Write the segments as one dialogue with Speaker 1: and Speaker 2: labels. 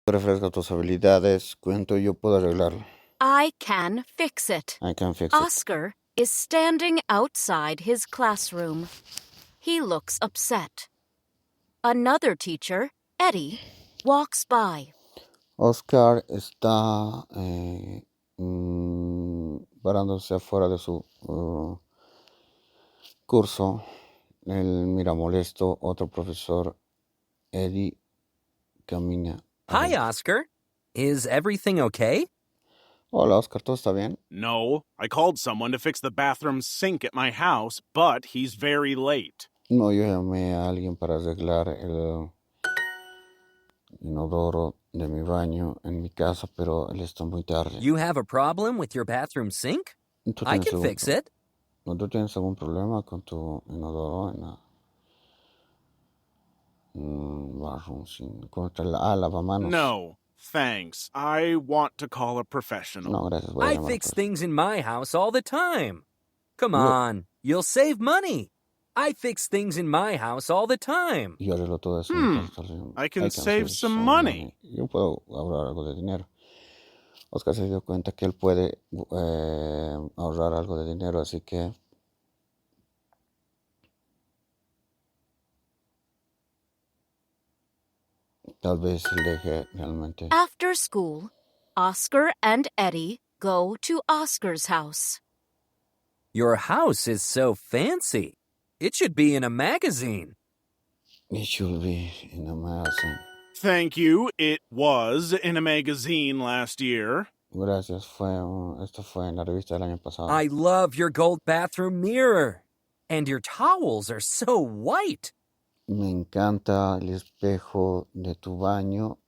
Speaker 1: Refresca tus habilidades. Cuento, yo puedo arreglarlo.
Speaker 2: I can fix it.
Speaker 1: I can fix it.
Speaker 2: Oscar is standing outside his classroom. He looks upset. Another teacher, Eddie, walks by.
Speaker 1: Oscar está parándose afuera de su curso. Él mira molesto. Otro profesor, Eddie, camina.
Speaker 3: Hi, Oscar. Is everything okay?
Speaker 1: Hola, Oscar, ¿todo está bien?
Speaker 4: No, I called someone to fix the bathroom sink at my house, but he's very late.
Speaker 1: No, yo llamé a alguien para arreglar el inodoro de mi baño en mi casa, pero él está muy tarde.
Speaker 3: You have a problem with your bathroom sink?
Speaker 1: ¿Tú
Speaker 3: I
Speaker 1: tienes
Speaker 3: can fix it.
Speaker 1: ¿No tú tienes algún problema con tu inodoro en la bathroom sink? Lavamanos?
Speaker 4: No, thanks. I want to call a professional.
Speaker 1: No, gracias. Voy a
Speaker 3: I
Speaker 1: llamar
Speaker 3: fix
Speaker 1: a
Speaker 3: things in my house all the time. Come
Speaker 1: Yo-
Speaker 3: on, you'll save money. I fix things in my house all the time.
Speaker 1: Yo arreglo todo eso. en mi casa.
Speaker 4: I can save some money.
Speaker 1: Yo puedo ahorrar algo de dinero. Oscar se dio cuenta que él puede ahorrar algo de dinero, así que tal vez él deje realmente.
Speaker 2: After school, Oscar and Eddie go to Oscar's house.
Speaker 3: Your house is so fancy. It should be in a magazine.
Speaker 1: It should be in a magazine.
Speaker 4: Thank you. It was in a magazine last year.
Speaker 1: Gracias, esto fue en la revista del año pasado.
Speaker 3: I love your gold bathroom mirror. And your towels are so white.
Speaker 1: Me encanta el espejo de tu baño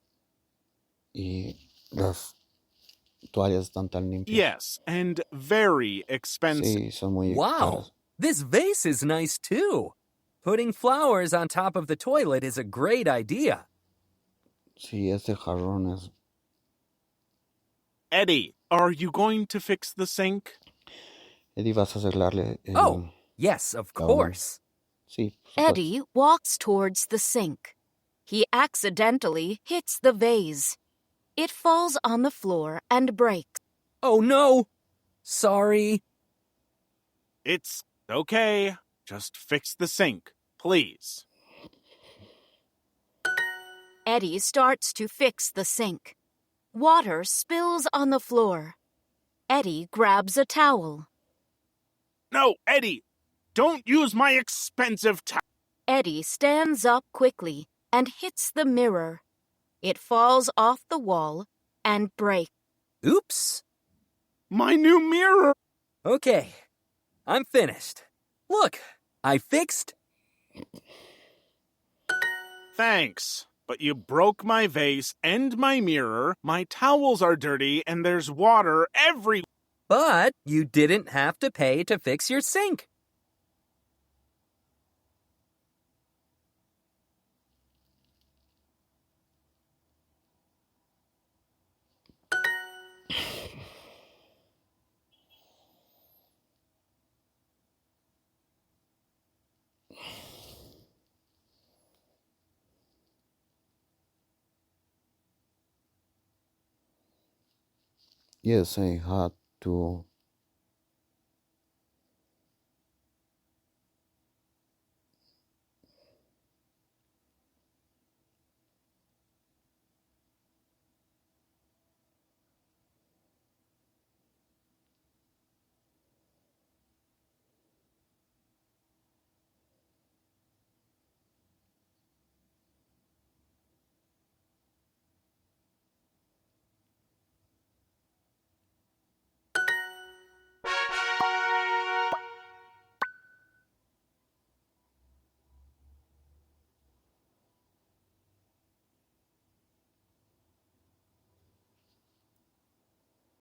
Speaker 1: y las toallas están tan limpias.
Speaker 4: Yes, and very expensive.
Speaker 1: Sí, son muy
Speaker 3: Wow,
Speaker 1: caras.
Speaker 3: this vase is nice too. Putting flowers on top of the toilet is a great idea.
Speaker 1: Sí, este jarrón es...
Speaker 4: Eddie, are you going to fix the sink?
Speaker 1: Eddie, ¿vas a arreglarle el...
Speaker 3: Oh, yes, of course.
Speaker 1: Sí, por supuesto.
Speaker 2: Eddie walks towards the sink. He accidentally hits the vase. It falls on the floor and breaks.
Speaker 3: Oh no! Sorry.
Speaker 4: It's okay. Just fix the sink, please.
Speaker 2: Eddie starts to fix the sink. Water spills on the floor. Eddie grabs a towel.
Speaker 4: No, Eddie, don't use my expensive towel.
Speaker 2: Eddie stands up quickly and hits the mirror. It falls off the wall and breaks.
Speaker 3: Oops.
Speaker 4: My new mirror.
Speaker 3: Okay, I'm finished. Look, I fixed.
Speaker 4: Thanks, but you broke my vase and my mirror. My towels are dirty and there's water everywhere.
Speaker 3: But you didn't have to pay to fix your sink.
Speaker 1: Yes, I had to